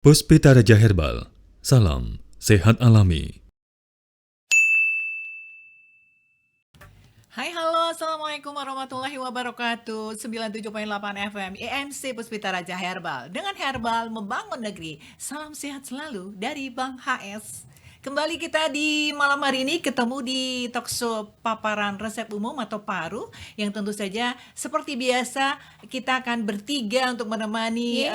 Puspita Raja Herbal, salam sehat alami. Hai halo, Assalamualaikum warahmatullahi wabarakatuh. 97,8 FM EMC Puspita Raja Herbal. Dengan Herbal membangun negeri. Salam sehat selalu dari Bang HS. Kembali kita di malam hari ini ketemu di talkshow paparan resep umum atau paru, yang tentu saja seperti biasa kita akan bertiga untuk menemani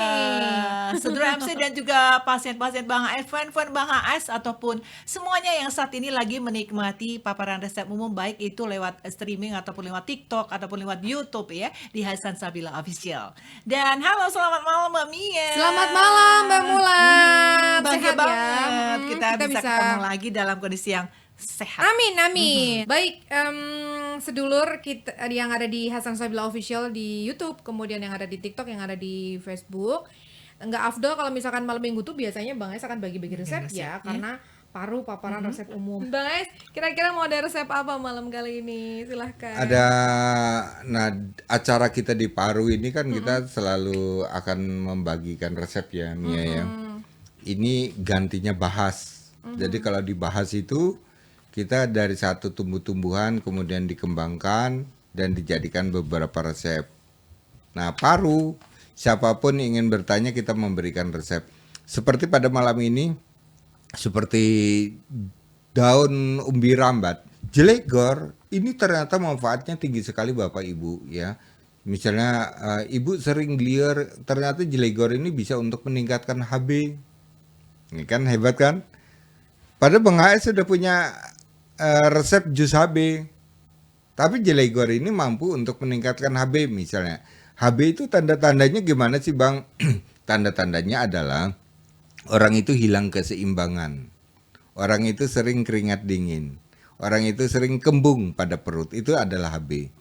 saudara MC dan juga pasien-pasien Bang HS, fan-fan Bang HS ataupun semuanya yang saat ini lagi menikmati paparan resep umum, baik itu lewat streaming ataupun lewat TikTok ataupun lewat YouTube ya, di Hasan Sabila Official. Dan halo, selamat malam Mbak Mia. Selamat malam Mbak Mulan. Bahagia Sehat banget ya. kita bisa ketemu lagi dalam kondisi yang sehat. Amin. Baik, sedulur kita yang ada di Hasan Sabila Official di YouTube, kemudian yang ada di TikTok, yang ada di Facebook. Enggak afdol kalau misalkan malam minggu tuh biasanya Bang Es akan bagi-bagi resep ya, karena paru paparan resep umum. Bang Es, kira-kira mau ada resep apa malam kali ini? Silahkan. Acara kita di Paru ini kan kita selalu akan membagikan resep ya, Mia ya. Ini gantinya bahas. Jadi kalau dibahas itu kita dari satu tumbuh-tumbuhan kemudian dikembangkan dan dijadikan beberapa resep. Nah, paru, siapapun ingin bertanya kita memberikan resep. Seperti pada malam ini, seperti daun umbi rambat, jelegor, ini ternyata manfaatnya tinggi sekali Bapak Ibu ya. Misalnya Ibu sering glier, ternyata jelegor ini bisa untuk meningkatkan HB. Ini kan hebat kan? Padahal Bang HS sudah punya resep jus HB. Tapi jelegor ini mampu untuk meningkatkan HB misalnya. HB itu tanda-tandanya gimana sih Bang? Tanda-tandanya adalah orang itu hilang keseimbangan. Orang itu sering keringat dingin. Orang itu sering kembung pada perut. Itu adalah HB.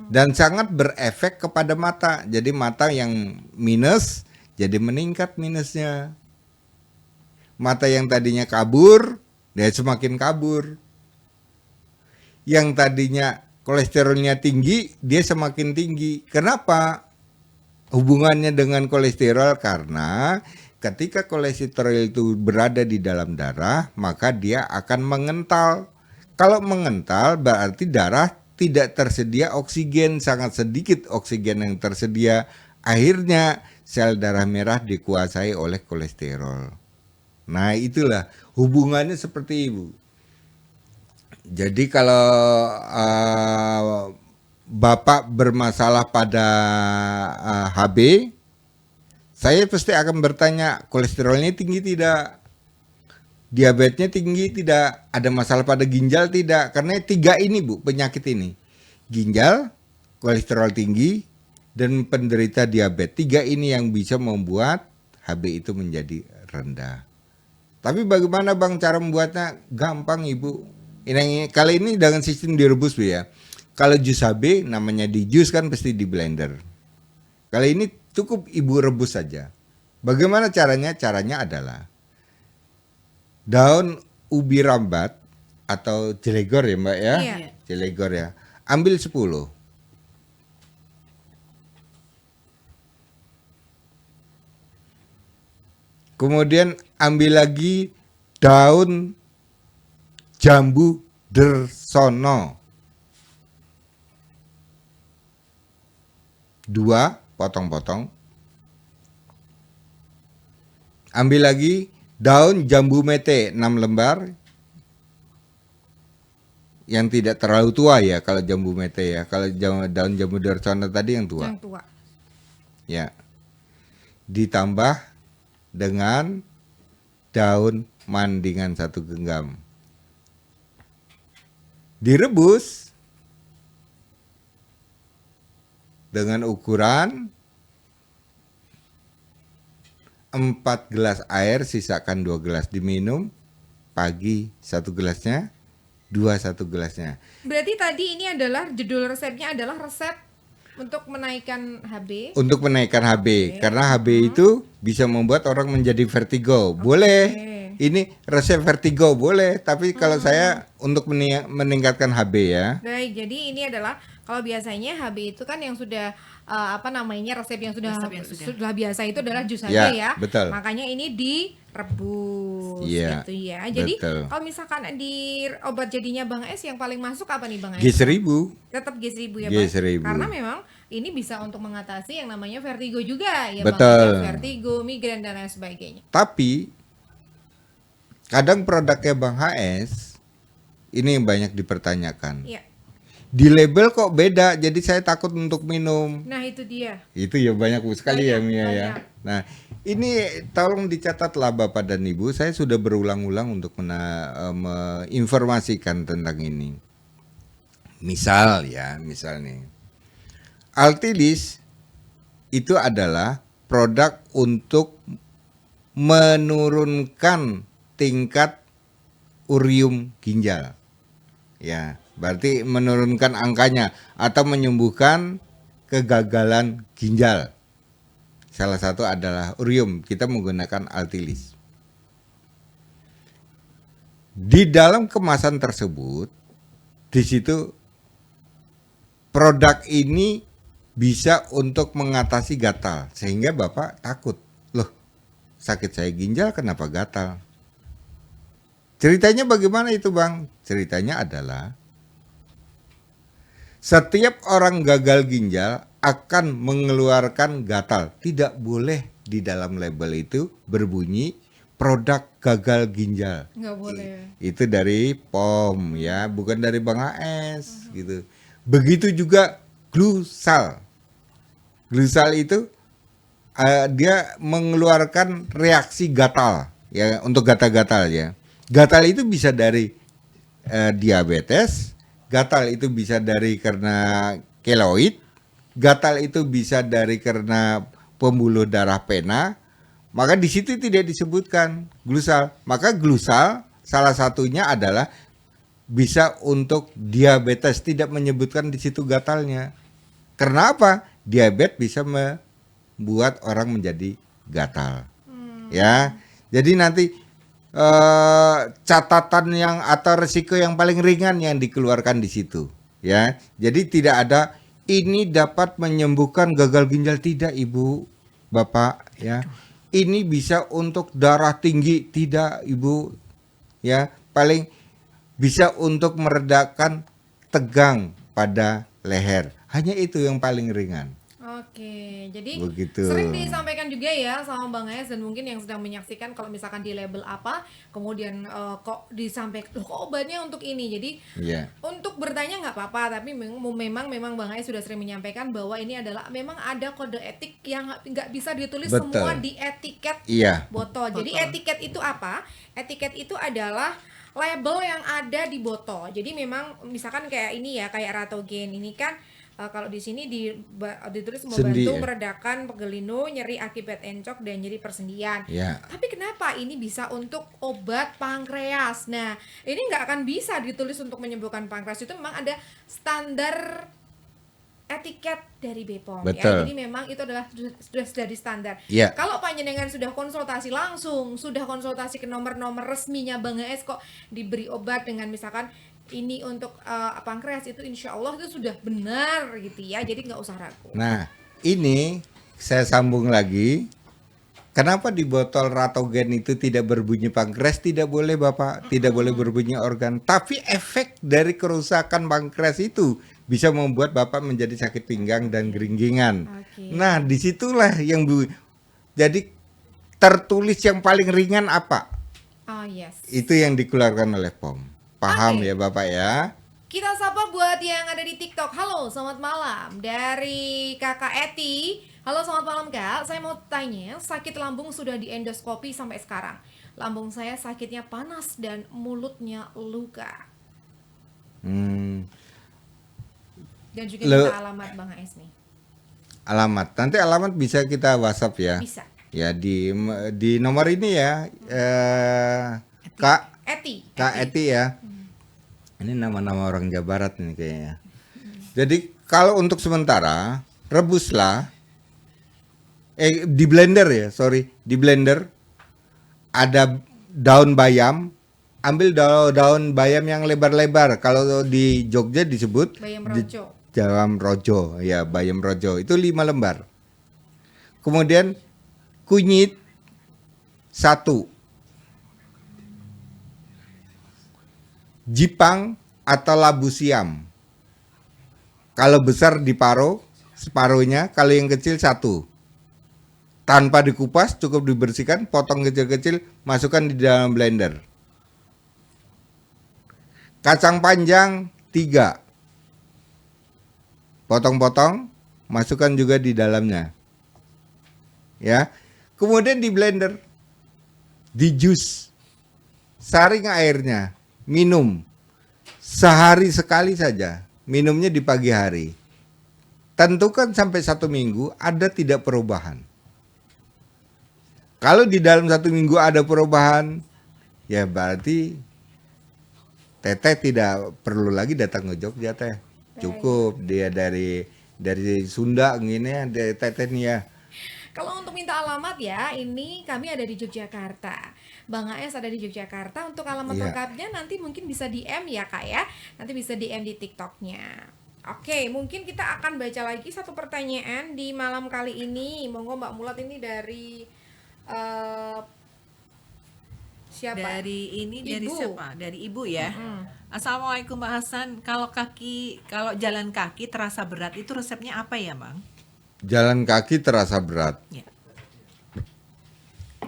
Dan sangat berefek kepada mata. Jadi mata yang minus jadi meningkat minusnya. Mata yang tadinya kabur, dia semakin kabur. Yang tadinya kolesterolnya tinggi, dia semakin tinggi. Kenapa? Hubungannya dengan kolesterol karena ketika kolesterol itu berada di dalam darah, maka dia akan mengental. Kalau mengental berarti darah tidak tersedia oksigen, sangat sedikit oksigen yang tersedia. Akhirnya sel darah merah dikuasai oleh kolesterol. Nah, itulah hubungannya seperti itu. Jadi kalau Bapak bermasalah pada HB, saya pasti akan bertanya, kolesterolnya tinggi tidak? Diabetesnya tinggi tidak? Ada masalah pada ginjal tidak? Karena 3 ini Bu, penyakit ini. Ginjal, kolesterol tinggi, dan penderita diabetes. 3 ini yang bisa membuat HB itu menjadi rendah. Tapi bagaimana Bang cara membuatnya? Gampang Ibu. Kali ini dengan sistem direbus Bu ya. Kalau jus HB namanya di jus kan pasti di blender. Kali ini cukup Ibu rebus saja. Bagaimana caranya? Caranya adalah daun ubi rambat atau jelegor ya Mbak ya. Iya. Jelegor ya. Ambil 10. Kemudian ambil lagi daun jambu dersono. 2 potong-potong. Ambil lagi daun jambu mete 6 lembar. Yang tidak terlalu tua ya kalau jambu mete ya. Kalau daun jambu dersono tadi yang tua. Yang tua. Ya. Ditambah dengan daun mandingan 1 genggam. Direbus dengan ukuran 4 gelas air, sisakan 2 gelas diminum. Pagi 1 gelasnya, 1 gelasnya. Berarti tadi ini adalah judul resepnya adalah resep untuk menaikkan HB. Untuk menaikkan HB, karena HB itu bisa membuat orang menjadi vertigo. Boleh. Ini resep vertigo boleh, tapi kalau saya untuk meningkatkan HB ya. Baik, jadi ini adalah kalau biasanya HB itu kan yang sudah apa namanya resep yang sudah Resep yang sudah. biasa itu adalah jus Ya, saja ya. betul. Makanya ini direbus Iya, gitu ya. Jadi betul. kalau misalkan di obat jadinya Bang Es yang paling masuk apa nih Bang Es? G1000. Tetap G1000 ya Bang. G1000. Karena memang ini bisa untuk mengatasi yang namanya vertigo juga ya Betul. Bang. Ya, vertigo, migrain dan lain sebagainya. Tapi kadang produknya Bang HS ini yang banyak dipertanyakan. Iya. Di label kok beda, jadi saya takut untuk minum. Nah, itu dia. Itu ya banyak sekali ya Banyak, Mia ya. banyak. Nah, ini tolong dicatatlah Bapak dan Ibu. Saya sudah berulang-ulang untuk menginformasikan tentang ini. Misal nih. Altilis itu adalah produk untuk menurunkan tingkat urium ginjal. Ya, berarti menurunkan angkanya atau menyembuhkan kegagalan ginjal. Salah satu adalah urium. Kita menggunakan Altilis. Di dalam kemasan tersebut, di situ produk ini bisa untuk mengatasi gatal, sehingga Bapak takut. Loh, sakit saya ginjal kenapa gatal? Ceritanya bagaimana itu Bang? Ceritanya adalah setiap orang gagal ginjal akan mengeluarkan gatal. Tidak boleh di dalam label itu berbunyi produk gagal ginjal. Nggak boleh. Itu dari POM ya, bukan dari Bang AS gitu. Begitu juga glusal. Glusal itu dia mengeluarkan reaksi gatal ya, untuk gatal-gatal ya. Gatal itu bisa dari diabetes, gatal itu bisa dari karena keloid, gatal itu bisa dari karena pembuluh darah pena. Maka di situ tidak disebutkan glusal. Maka glusal salah satunya adalah bisa untuk diabetes, tidak menyebutkan di situ gatalnya. Karena apa? Diabetes bisa membuat orang menjadi gatal. Ya. Jadi nanti catatan yang atau resiko yang paling ringan yang dikeluarkan di situ, ya. Jadi tidak ada ini dapat menyembuhkan gagal ginjal, tidak Ibu, Bapak, ya. Ini bisa untuk darah tinggi, tidak Ibu, ya. Paling bisa untuk meredakan tegang pada leher. Hanya itu yang paling ringan. Oke, jadi Begitu. sering disampaikan juga ya sama Bang Es dan mungkin yang sedang menyaksikan kalau misalkan di label apa, kemudian kok disampaikan, loh kok obatnya untuk ini, jadi Iya. untuk bertanya nggak apa-apa, tapi memang Bang Es sudah sering menyampaikan bahwa ini adalah memang ada kode etik yang nggak bisa ditulis Betul. semua di etiket Iya. botol. Jadi etiket itu apa? Etiket itu adalah label yang ada di botol. Jadi memang misalkan kayak ini ya, kayak Ratogen ini kan kalau di sini ditulis Sendi, membantu ya. meredakan pegelino, nyeri akibat encok dan nyeri persendian. Ya. Tapi kenapa ini bisa untuk obat pankreas? Nah, ini nggak akan bisa ditulis untuk menyembuhkan pankreas. Itu memang ada standar etiket dari BPOM ya. Betul. Jadi memang itu adalah sudah dari standar. Ya. Kalau panjenengan sudah konsultasi langsung, sudah konsultasi ke nomor-nomor resminya Bang Es kok diberi obat dengan misalkan ini untuk pankreas, itu insya Allah itu sudah benar gitu ya. Jadi nggak usah ragu. Nah, ini saya sambung lagi. Kenapa di botol Ratogen itu tidak berbunyi pankreas? Tidak boleh Bapak, tidak boleh berbunyi organ. Tapi efek dari kerusakan pankreas itu bisa membuat Bapak menjadi sakit pinggang dan geringgingan. Oke. Nah, disitulah yang jadi tertulis yang paling ringan apa? Oh yes. Itu yang dikeluarkan oleh POM. Paham Oke. ya Bapak ya? Kita sapa buat yang ada di TikTok. Halo, selamat malam. Dari Kakak Eti. Halo, selamat malam Kak. Saya mau tanya, sakit lambung sudah di endoskopi sampai sekarang. Lambung saya sakitnya panas dan mulutnya luka. Dan juga minta alamat Bang Es nih. Alamat. Nanti alamat bisa kita WhatsApp ya. Bisa. Ya di nomor ini ya. Kak Eti ya. Ini nama-nama orang Jawa Barat ini kayaknya. Jadi kalau untuk sementara rebuslah di blender ya, di blender ada daun bayam, ambil daun bayam yang lebar-lebar. Kalau di Jogja disebut Bayam roco. jawam rojo, ya bayam rojo itu 5 lembar. Kemudian kunyit 1, jipang atau labu siam. Kalau besar diparuh, separuhnya. Kalau yang kecil 1. Tanpa dikupas, cukup dibersihkan, potong kecil-kecil, masukkan di dalam blender. Kacang panjang 3. Potong-potong, masukkan juga di dalamnya. Ya. Kemudian di blender. Di jus. Saring airnya, minum. Sehari sekali saja. Minumnya di pagi hari. Tentukan sampai 1 minggu ada tidak perubahan. Kalau di dalam 1 minggu ada perubahan, ya berarti Teteh tidak perlu lagi datang ke Jogja, Teh. Cukup dia dari Sunda gini ya, dari Teteh nih ya. Kalau untuk minta alamat ya, ini kami ada di Yogyakarta. Bang AS ada di Yogyakarta. Untuk alamat Iya. lengkapnya nanti mungkin bisa DM ya Kak ya. Nanti bisa DM di TikToknya. Oke, mungkin kita akan baca lagi satu pertanyaan di malam kali ini. Monggo Mbak Mulat, ini dari siapa? Dari Ibu. siapa? Dari ibu ya. Assalamualaikum Mbak Hasan. Kalau jalan kaki terasa berat itu resepnya apa ya, Bang? Jalan kaki terasa berat. Ya.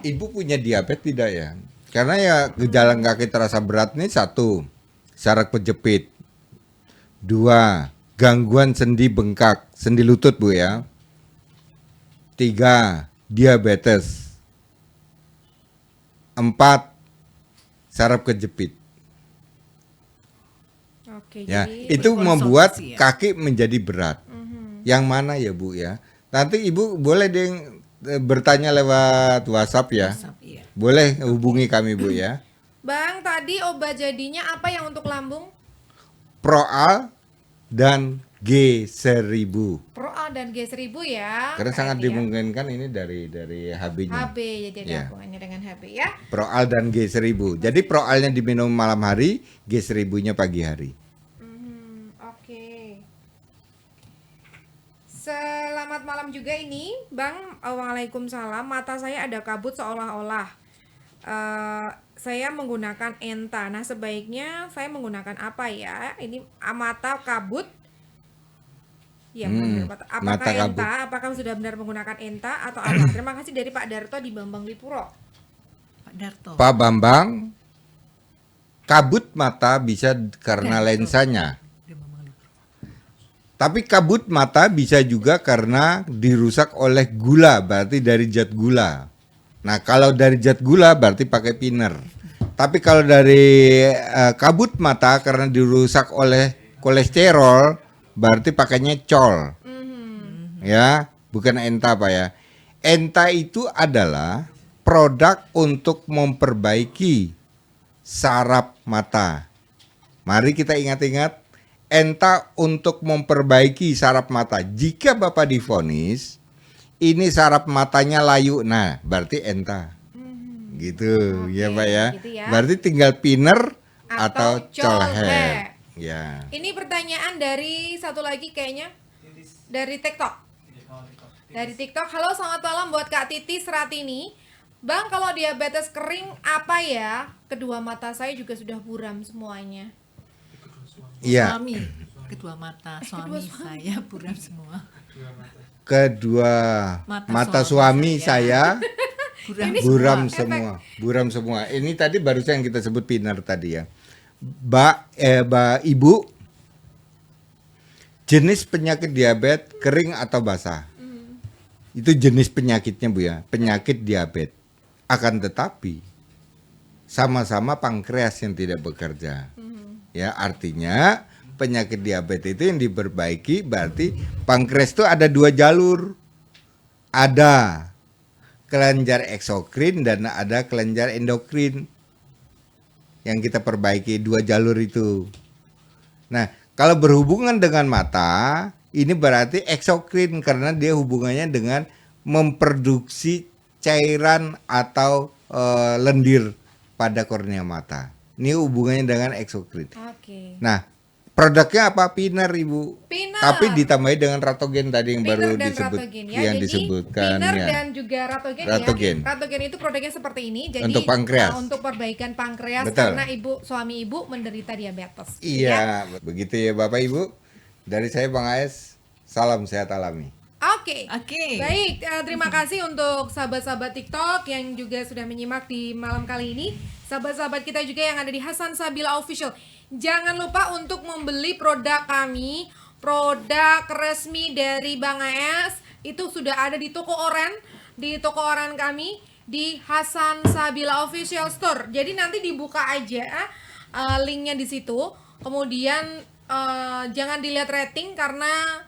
Ibu punya diabetes tidak ya? Karena ya jalan kaki terasa berat nih 1, saraf kejepit. 2, gangguan sendi bengkak, sendi lutut Bu ya. 3, diabetes. 4, saraf kejepit. Oke, Ya, jadi itu berkonsumsi membuat ya. kaki menjadi berat. Yang mana ya Bu ya? Nanti Ibu boleh deh bertanya lewat WhatsApp ya. Iya. Boleh hubungi kami Bu ya. Bang, tadi obat jadinya apa yang untuk lambung? Proal dan G1000. Proal dan G1000 ya. Karena sangat Kayaknya. dimungkinkan ini dari HB-nya. HB, jadi ada Ya. hubungannya dengan HB ya. Proal dan G1000. Jadi proalnya diminum malam hari, G1000-nya pagi hari. Oke. Selamat malam juga ini, Bang. Waalaikumsalam. Mata saya ada kabut seolah-olah. Saya menggunakan Enta. Nah, sebaiknya saya menggunakan apa ya? Ini mata kabut. Ya, benar. Apakah mata kabut. Enta? Apakah sudah benar menggunakan Enta atau apa? Terima kasih dari Pak Darto di Bambang Lipuro. Pak Darto. Pak Bambang, kabut mata bisa karena lensanya. Tapi kabut mata bisa juga karena dirusak oleh gula, berarti dari zat gula. Nah, kalau dari zat gula berarti pakai pinner. Tapi kalau dari kabut mata karena dirusak oleh kolesterol, berarti pakainya col. Ya, bukan Enta Pak ya. Enta itu adalah produk untuk memperbaiki saraf mata. Mari kita ingat-ingat, Enta untuk memperbaiki saraf mata. Jika Bapak divonis ini saraf matanya layu, nah berarti Enta. Gitu, Oke, ya Pak ya. gitu ya. Berarti tinggal pinner atau Atau colher. colher. Ya. Ini pertanyaan dari satu lagi kayaknya dari TikTok. Dari TikTok. Halo, selamat malam buat Kak Titi Seratini. Bang, kalau diabetes kering apa ya? Kedua mata saya juga sudah buram semuanya. Iya. Suami. Kedua mata suami saya buram semua. Kedua mata suami saya buram efek. semua, buram semua. Ini tadi barusan yang kita sebut pinner tadi ya. Mbak Ibu, jenis penyakit diabetes kering atau basah? Itu jenis penyakitnya Bu ya, penyakit diabetes. Akan tetapi sama-sama pankreas yang tidak bekerja. Ya, artinya penyakit diabetes itu yang diperbaiki berarti pankreas itu ada 2 jalur. Ada kelenjar eksokrin dan ada kelenjar endokrin. Yang kita perbaiki 2 jalur itu. Nah, kalau berhubungan dengan mata, ini berarti eksokrin karena dia hubungannya dengan memproduksi cairan atau lendir pada kornea mata. Ini hubungannya dengan eksokrin. Oke. Nah, Produknya apa? Piner, Ibu. Piner. Tapi ditambahi dengan ratogen tadi yang baru Piner dan disebut ratogen ya. yang Jadi, disebutkan Piner ya. dan juga ratogen, Ratogen. ya. Ratogen itu produknya seperti ini. Jadi Untuk pankreas. untuk perbaikan pankreas Betul. karena suami ibu menderita diabetes. Ya. Iya, begitu ya Bapak Ibu. Dari saya Bang AS, salam sehat alami. Oke. Oke. Baik, terima kasih untuk sahabat-sahabat TikTok yang juga sudah menyimak di malam kali ini. Sahabat-sahabat kita juga yang ada di Hasan Sabila Official. Jangan lupa untuk membeli produk kami, produk resmi dari Bang AS. Itu sudah ada di toko oren kami di Hasan Sabila Official Store. Jadi nanti dibuka aja linknya di situ. Kemudian jangan dilihat rating karena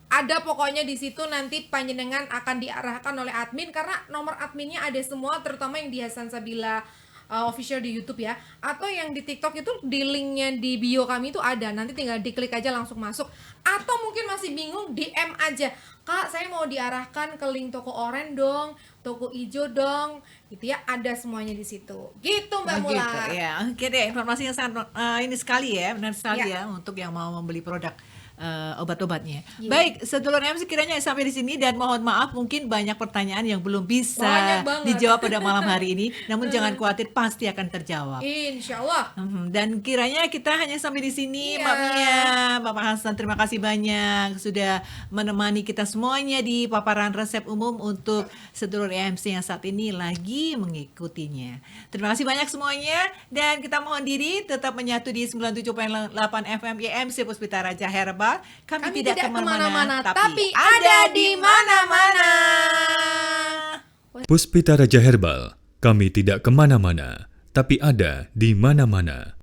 ada pokoknya di situ nanti panjenengan akan diarahkan oleh admin karena nomor adminnya ada semua, terutama yang di Hasan Sabila official di YouTube ya, atau yang di TikTok itu di linknya di bio kami itu ada, nanti tinggal diklik aja langsung masuk. Atau mungkin masih bingung, DM aja, Kak saya mau diarahkan ke link toko oren dong, toko ijo dong, gitu ya, ada semuanya di situ. Gitu Mbak Mula. Gitu, ya. Oke deh, informasinya sangat ini sekali ya, benar sekali Ya. ya untuk yang mau membeli produk obat-obatnya. Iya. Baik, sedulur MC kiranya sampai di sini dan mohon maaf mungkin banyak pertanyaan yang belum bisa Banyak banget. dijawab pada malam hari ini. Namun jangan khawatir, pasti akan terjawab. Insya Allah. Dan kiranya kita hanya sampai di sini, Iya. Mbak Mia, Bapak Hasan, terima kasih banyak sudah menemani kita semuanya di paparan resep umum untuk sedulur EMC yang saat ini lagi mengikutinya. Terima kasih banyak semuanya dan kita mohon diri tetap menyatu di 97.8 FM EMC Puspita Raja Herbal. Kami tidak kemana-mana, tapi ada di mana-mana. Puspita Raja Herbal, kami tidak kemana-mana, tapi ada di mana-mana.